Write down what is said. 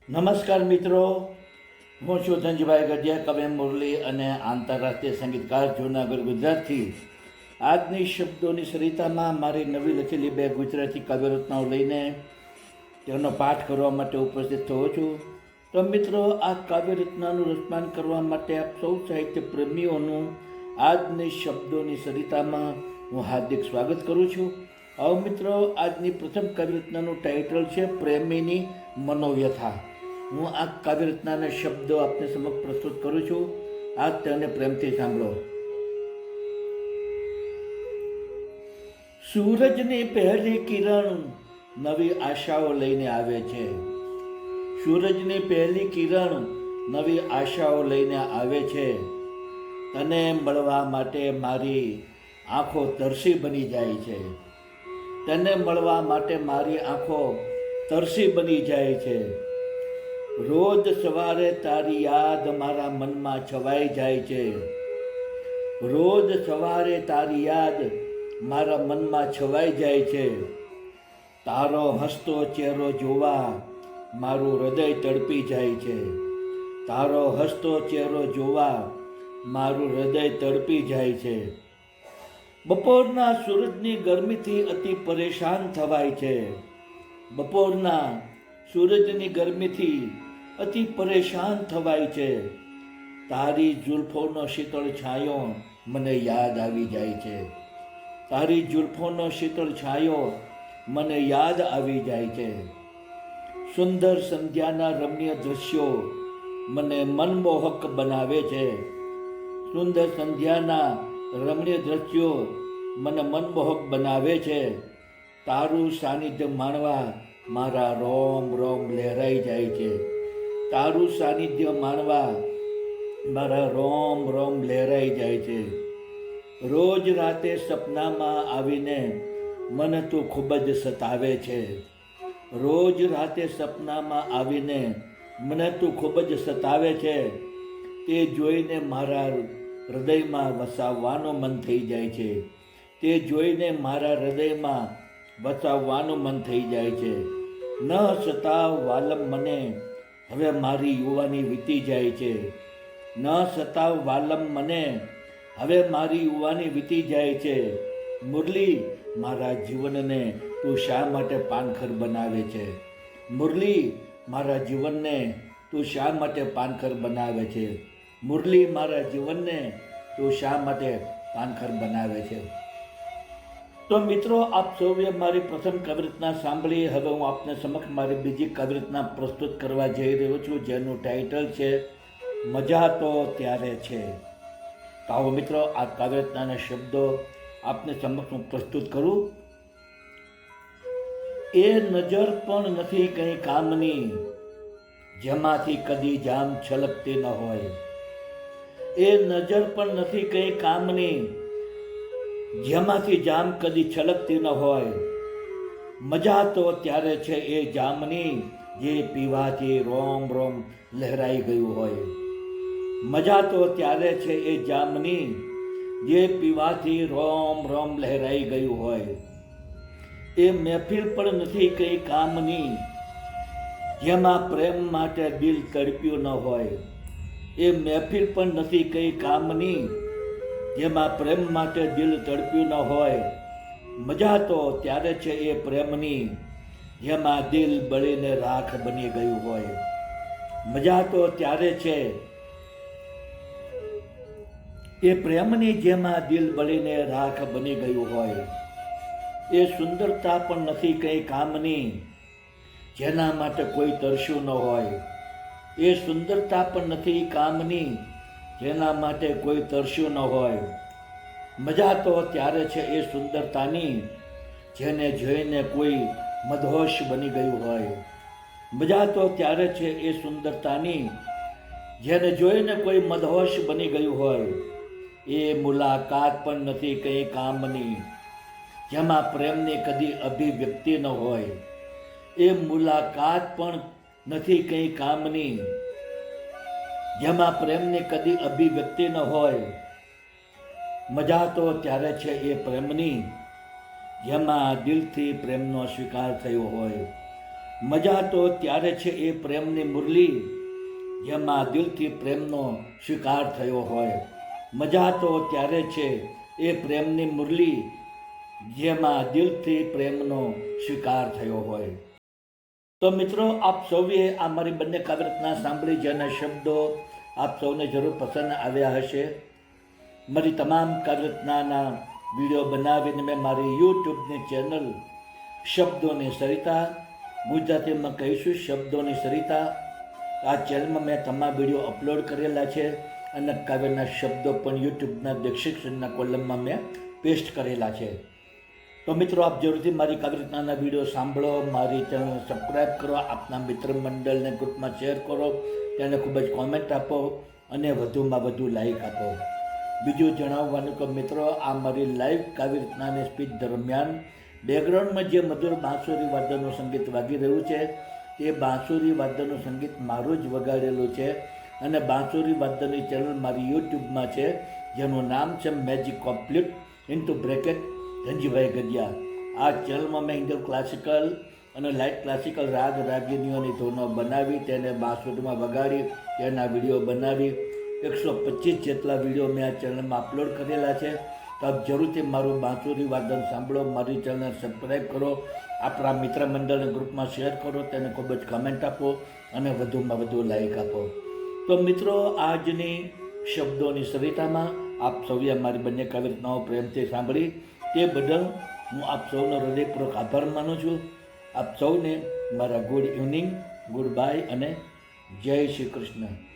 નમસ્કાર મિત્રો, હું છું ધનજીભાઈ ગઢિયા, કવિ મુરલી અને આંતરરાષ્ટ્રીય સંગીતકાર જૂનાગઢ ગુજરાતથી. આજની શબ્દોની સરિતામાં મારી નવી લખેલી 2 ગુજરાતી કાવ્યરચનાઓ લઈને તેનો પાઠ કરવા માટે ઉપસ્થિત થયો છું. તો મિત્રો, આ કાવ્યરચનાનું રસપાન કરવા માટે આપ સૌ સાહિત્ય પ્રેમીઓનું આજની શબ્દોની સરિતામાં હું હાર્દિક સ્વાગત કરું છું. હવે મિત્રો, આજની પ્રથમ કાવ્યરચનાનું ટાઇટલ છે પ્રેમીની મનોવ્યથા. હું આ કાવ્યરચનાના શબ્દો આપને સમક્ષ પ્રસ્તુત કરું છું. આજ તેને પ્રેમથી સાંભળો. સૂરજની પહેલી કિરણ નવી આશાઓ લઈને આવે છે. સૂરજની પહેલી કિરણ નવી આશાઓ લઈને આવે છે. તને મળવા માટે મારી આંખો તરસી બની જાય છે. તને મળવા માટે મારી આંખો તરસી બની જાય છે. રોજ સવારે તારી યાદ મારા મનમાં છવાઈ જાય છે. રોજ સવારે તારી યાદ મારા મનમાં છવાઈ જાય છે. તારો હસતો ચહેરો જોવા મારું હૃદય તડપી જાય છે. તારો હસતો ચહેરો જોવા મારું હૃદય તડપી જાય છે. બપોરના સૂરજની ગરમીથી અતિ પરેશાન થવાય છે. બપોરના સૂરજની ગરમીથી અતિ પરેશાન થવાય છે. તારી જુલ્ફોનો શીતળ છાંયો મને યાદ આવી જાય છે. તારી જુલ્ફોનો શીતળ છાંયો મને યાદ આવી જાય છે. સુંદર સંધ્યાના રમ્ય દૃશ્યો મને મનમોહક બનાવે છે. સુંદર સંધ્યાના રમણીય દ્રશ્યો મને મનમોહક બનાવે છે. તારું સાનિધ્ય માણવા મારા રોમ રોમ લહેરાઈ જાય છે. તારું સાનિધ્ય માણવા મારા રોમ રોમ લહેરાઈ જાય છે. રોજ રાતે સપનામાં આવીને મને તું ખૂબ જ સતાવે છે. રોજ રાતે સપનામાં આવીને મને તું ખૂબ જ સતાવે છે. તે જોઈને મારા હૃદયમાં વસાવવાનું મન થઈ જાય છે. તે જોઈને મારા હૃદયમાં વસાવવાનું મન થઈ જાય છે. ન સતાવ વાલમ મને, હવે મારી યુવાની વીતી જાય છે. ન સતાવ વાલમ મને, હવે મારી યુવાની વીતી જાય છે. મુરલી, મારા જીવનને તું શા માટે પાનખર બનાવે છે? મુરલી, મારા જીવનને તું શા માટે પાનખર બનાવે છે? મુરલી, મારા જીવનને તું શા માટે પાનખર બનાવે છે? તો મિત્રો, આપ સૌએ મારી પ્રથમ કાવ્યરચના સાંભળી. હવે હું આપને સમક્ષ મારી બીજી કાવ્યરચના પ્રસ્તુત કરવા જઈ રહ્યો છું, જેનું ટાઇટલ છે મજા તો ત્યારે છે. તો આવો મિત્રો, આ કાવ્યરચનાના શબ્દો આપને સમક્ષ હું પ્રસ્તુત કરું. એ નજર પણ નથી કંઈ કામની, જેમાંથી કદી જામ છલકતી ન હોય. એ નજર પણ નથી કંઈ કામની, જેમાંથી જામ કદી છલકતી ન હોય. મજા તો ત્યારે છે એ જામની, જે પીવાથી રોમ રોમ લહેરાઈ ગયું હોય. મજા તો ત્યારે છે એ જામની, જે પીવાથી રોમ રોમ લહેરાઈ ગયું હોય. એ મહેફિલ પણ નથી કંઈ કામની, જેમાં પ્રેમ માટે દિલ તડપ્યું ન હોય. એ મહેફિલ પણ નથી કંઈ કામની, જેમાં પ્રેમ માટે દિલ તડપ્યું ન હોય. મજા તો ત્યારે છે એ પ્રેમની, જેમાં દિલ બળીને રાખ બની ગયું હોય. મજા તો ત્યારે છે એ પ્રેમની, જેમાં દિલ બળીને રાખ બની ગયું હોય. એ સુંદરતા પણ નથી કંઈ કામની, જેના માટે કોઈ તરસ્યું ન હોય. એ સુંદરતા પણ નથી કામની, જેના માટે કોઈ તરસ્યું ન હોય. મજા તો ત્યારે છે એ સુંદરતાની, જેને જોઈને કોઈ મદહોશ બની ગયું હોય. મજા તો ત્યારે છે એ સુંદરતાની, જેને જોઈને કોઈ મદહોશ બની ગયું હોય. એ મુલાકાત પણ નથી કંઈ કામની, જેમાં પ્રેમની કદી અભિવ્યક્તિ ન હોય. એ મુલાકાત પણ નથી કંઈ કામની, જેમાં પ્રેમની કદી અભિવ્યક્તિ ન હોય. મજા તો ત્યારે છે એ પ્રેમની, જેમાં દિલથી પ્રેમનો સ્વીકાર થયો હોય. મજા તો ત્યારે છે એ પ્રેમની મુરલી જેમાં દિલથી પ્રેમનો સ્વીકાર થયો હોય. મજા તો ત્યારે છે એ પ્રેમની મુરલી જેમાં દિલથી પ્રેમનો સ્વીકાર થયો હોય. તો મિત્રો, આપ સૌએ આ મારી બંને કાવ્યરચના સાંભળી, જેના શબ્દો આપ સૌને જરૂર પસંદ આવ્યા હશે. મારી તમામ કાવ્યરચનાના વિડીયો બનાવીને મેં મારી યુટ્યુબની ચેનલ શબ્દોની સરિતા, ગુજરાતીમાં કહીશું શબ્દોની સરિતા, આ ચેનલમાં મેં તમામ વિડીયો અપલોડ કરેલા છે અને કાવ્યના શબ્દો પણ યુટ્યુબના ડિસ્ક્રિપ્શનના કોલમમાં મેં પેસ્ટ કરેલા છે. તો મિત્રો, આપ જરૂરથી મારી કાવ્યરચનાના વિડીયો સાંભળો, મારી ચેનલને સબસ્ક્રાઈબ કરો, આપના મિત્ર મંડળને ગ્રુપમાં શેર કરો, તેને ખૂબ જ કોમેન્ટ આપો અને વધુમાં વધુ લાઈક આપો. બીજું જણાવવાનું કે મિત્રો, આ મારી લાઈવ કાવ્યરચનાની સ્પીચ દરમિયાન બેકગ્રાઉન્ડમાં જે મધુર બાંસુરી વાદ્યનું સંગીત વાગી રહ્યું છે તે બાંસુરી વાદ્યનું સંગીત મારું જ વગાડેલું છે અને બાંસુરી વાદ્યની ચેનલ મારી યુટ્યુબમાં છે, જેનું નામ છે magic of flute into bracket Dhanjibhai Gadhiya. આ ચેનલમાં મેં ઇન્ડિયન ક્લાસિકલ અને લાઇટ ક્લાસિકલ રાગ રાગિનીઓની ધૂનો બનાવી, તેને બાંસુરીમાં વગાડી, તેના વિડીયો બનાવી 125 જેટલા વિડીયો મેં આ ચેનલમાં અપલોડ કરેલા છે. તો આપ જરૂરથી મારું બાંસુરી વાદન સાંભળો, મારી ચેનલને સબસ્ક્રાઈબ કરો, આપણા મિત્ર મંડળને ગ્રુપમાં શેર કરો, તેને ખૂબ જ કમેન્ટ આપો અને વધુમાં વધુ લાઈક આપો. તો મિત્રો, આજની શબ્દોની સરિતામાં આપ સૌએ મારી બંને કાવ્યરચનાઓ પ્રેમથી સાંભળી તે બદલ હું આપ સૌનો હૃદયપૂર્વક આભાર માનું છું. આપ સૌને મારા ગુડ ઇવનિંગ, ગુડ બાય અને જય શ્રી કૃષ્ણ.